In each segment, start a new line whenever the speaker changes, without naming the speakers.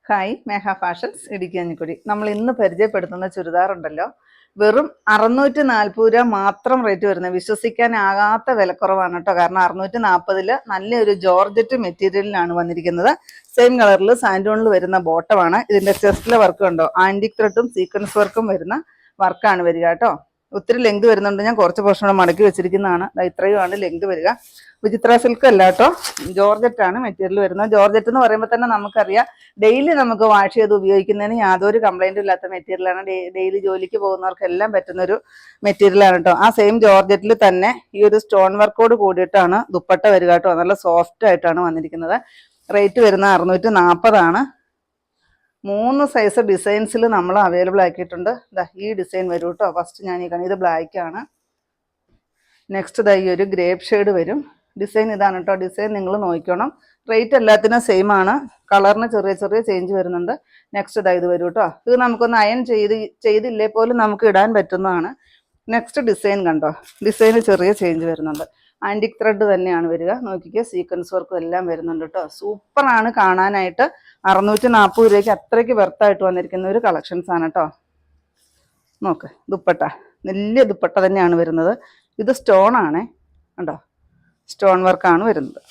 Hi, മേഘ fashions ഇടുക്കിയഞ്ഞിക്കുടി. നമ്മൾ ഇന്ന് പരിചയപ്പെടുത്തുന്ന ചുരിദാർ ഉണ്ടല്ലോ, വെറും 640 രൂപ മാത്രം റേറ്റ് വരുന്നത്. വിശ്വസിക്കാനാകാത്ത വിലക്കുറവാണ് കേട്ടോ. കാരണം 640 നല്ലൊരു ജോർജറ്റ് മെറ്റീരിയലിലാണ് വന്നിരിക്കുന്നത്. സെയിം കളറിൽ സാൻഡൂണിൽ വരുന്ന ബോട്ടമാണ്. ഇതിന്റെ ചെസ്റ്റിലെ വർക്ക് ഉണ്ടോ, ആന്റിക് ത്രെഡും സീക്വൻസ് വർക്കും വരുന്ന വർക്കാണ് വരിക കേട്ടോ. ഒത്തിരി ലെങ്ത് വരുന്നുണ്ട്. ഞാൻ കുറച്ച് പോർഷൻ കൂടെ മടക്കി വെച്ചിരിക്കുന്നതാണ്. ഇത്രയുമാണ് ലെങ്ത് വരിക. വിചിത്ര സിൽക്ക് അല്ല കേട്ടോ, ജോർജറ്റ് ആണ് മെറ്റീരിയൽ വരുന്നത്. ജോർജറ്റ് എന്ന് പറയുമ്പോൾ തന്നെ നമുക്കറിയാം, ഡെയിലി നമുക്ക് വാഷ് ചെയ്ത് ഉപയോഗിക്കുന്നതിന് യാതൊരു കംപ്ലൈന്റും ഇല്ലാത്ത മെറ്റീരിയലാണ്. ഡെയിലി ജോലിക്ക് പോകുന്നവർക്കെല്ലാം പറ്റുന്നൊരു മെറ്റീരിയലാണ് കേട്ടോ. ആ സെയിം ജോർജറ്റിൽ തന്നെ ഈ ഒരു സ്റ്റോൺ വർക്കോട് കൂടിയിട്ടാണ് ദുപ്പട്ട വരിക കേട്ടോ. നല്ല സോഫ്റ്റ് ആയിട്ടാണ് വന്നിരിക്കുന്നത്. റേറ്റ് വരുന്ന 640 ആണ്. 3 സൈസ് ഡിസൈൻസിൽ നമ്മൾ അവൈലബിൾ ആക്കിയിട്ടുണ്ട്. ഈ ഡിസൈൻ വരും കേട്ടോ. ഫസ്റ്റ് ഞാൻ ഈ കാണും, ഇത് ബ്ലാക്ക് ആണ്. നെക്സ്റ്റ് ഈ ഒരു ഗ്രേപ്പ് ഷെയ്ഡ് വരും. ഡിസൈൻ ഇതാണ് കേട്ടോ. ഡിസൈൻ നിങ്ങൾ നോക്കണം. റേറ്റ് എല്ലാത്തിനും സെയിം ആണ്. കളറിന് ചെറിയ ചെറിയ ചേഞ്ച് വരുന്നുണ്ട്. നെക്സ്റ്റ് ഇത് വരും കേട്ടോ. ഇത് നമുക്കൊന്ന് അയൺ ചെയ്തില്ലേ പോലും നമുക്ക് ഇടാൻ പറ്റുന്നതാണ്. നെക്സ്റ്റ് ഡിസൈൻ കണ്ടോ, ഡിസൈന് ചെറിയ ചേഞ്ച് വരുന്നുണ്ട്. ആന്റിക് ത്രെഡ് തന്നെയാണ് വരിക. നോക്കിക്കേ, സീക്വൻസ് വർക്കും എല്ലാം വരുന്നുണ്ട് കേട്ടോ. സൂപ്പറാണ് കാണാനായിട്ട്. 640 രൂപയ്ക്ക് അത്രയ്ക്ക് വെർത്തായിട്ട് വന്നിരിക്കുന്ന ഒരു കളക്ഷൻസ് ആണ് കേട്ടോ. നോക്ക്, ദുപ്പട്ട വലിയ ദുപ്പട്ട തന്നെയാണ് വരുന്നത്. ഇത് സ്റ്റോൺ ആണേ കണ്ടോ, സ്റ്റോൺ വർക്കാണ് വരുന്നത്.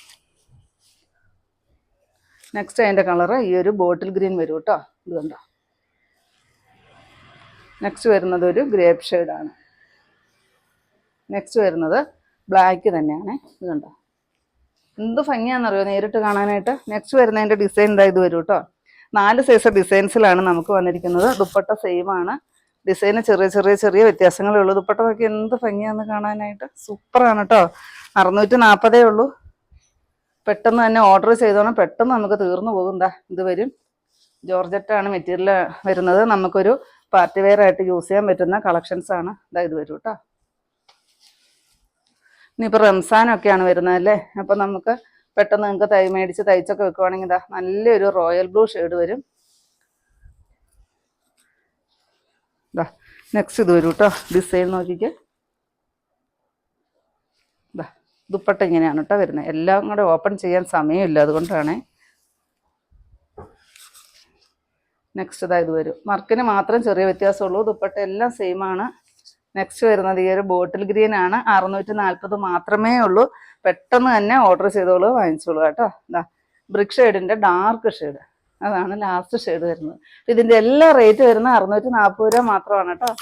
നെക്സ്റ്റ് അതിൻ്റെ കളറ് ഈ ഒരു ബോട്ടിൽ ഗ്രീൻ വരും കേട്ടോ. ഇത് കണ്ടോ. നെക്സ്റ്റ് വരുന്നത് ഒരു ഗ്രേപ്പ് ഷെയ്ഡാണ്. നെക്സ്റ്റ് വരുന്നത് ബ്ലാക്ക് തന്നെയാണ്. ഇത് കണ്ടോ, എന്ത് ഭംഗിയാണെന്നറിയോ നേരിട്ട് കാണാനായിട്ട്. നെക്സ്റ്റ് വരുന്നതിൻ്റെ ഡിസൈൻ ഇത് വരും കേട്ടോ. 4 സൈസ് ഡിസൈൻസിലാണ് നമുക്ക് വന്നിരിക്കുന്നത്. ദുപ്പട്ട സെയിം ആണ്. ഡിസൈന് ചെറിയ ചെറിയ ചെറിയ വ്യത്യാസങ്ങളേ ഉള്ളൂ. ദുപ്പട്ട നോക്കി എന്ത് ഭംഗിയാണെന്ന് കാണാനായിട്ട്. സൂപ്പറാണ് കേട്ടോ. 640 ഉള്ളൂ. പെട്ടെന്ന് തന്നെ ഓർഡർ ചെയ്തോണം, പെട്ടെന്ന് നമുക്ക് തീർന്നു പോകും. ഇത് വരും. ജോർജറ്റാണ് മെറ്റീരിയൽ വരുന്നത്. നമുക്കൊരു പാർട്ടി വെയർ ആയിട്ട് യൂസ് ചെയ്യാൻ പറ്റുന്ന കളക്ഷൻസ് ആണ്. ഇത് വരും കേട്ടോ. ഇനിയിപ്പോൾ റംസാനൊക്കെയാണ് വരുന്നത് അല്ലേ. അപ്പം നമുക്ക് പെട്ടെന്ന് നിങ്ങൾക്ക് മേടിച്ച് തയ്ച്ചൊക്കെ വെക്കുവാണെങ്കിൽ നല്ലൊരു റോയൽ ബ്ലൂ ഷെയ്ഡ് വരും. നെക്സ്റ്റ് ഇത് വരും കേട്ടോ. ഡിസൈൻ നോക്കിക്കേ. ദുപ്പട്ട ഇങ്ങനെയാണ് കേട്ടോ വരുന്നത്. എല്ലാം കൂടെ ഓപ്പൺ ചെയ്യാൻ സമയമില്ല, അതുകൊണ്ടാണ്. നെക്സ്റ്റ് ഇത് വരും. വർക്കിന് മാത്രം ചെറിയ വ്യത്യാസമുള്ളൂ. ദുപ്പട്ട എല്ലാം സെയിം ആണ്. നെക്സ്റ്റ് വരുന്നത് ഈ ഒരു ബോട്ടിൽ ഗ്രീൻ ആണ്. 640 മാത്രമേ ഉള്ളൂ. പെട്ടെന്ന് തന്നെ ഓർഡർ ചെയ്തോളൂ, വാങ്ങിച്ചോളൂ കേട്ടോ. ബ്രിക്ക് ഷെയ്ഡിൻ്റെ ഡാർക്ക് ഷെയ്ഡ്, അതാണ് ലാസ്റ്റ് ഷെയ്ഡ് വരുന്നത്. ഇതിൻ്റെ എല്ലാ റേറ്റ് വരുന്നത് 640 രൂപ മാത്രമാണ് കേട്ടോ.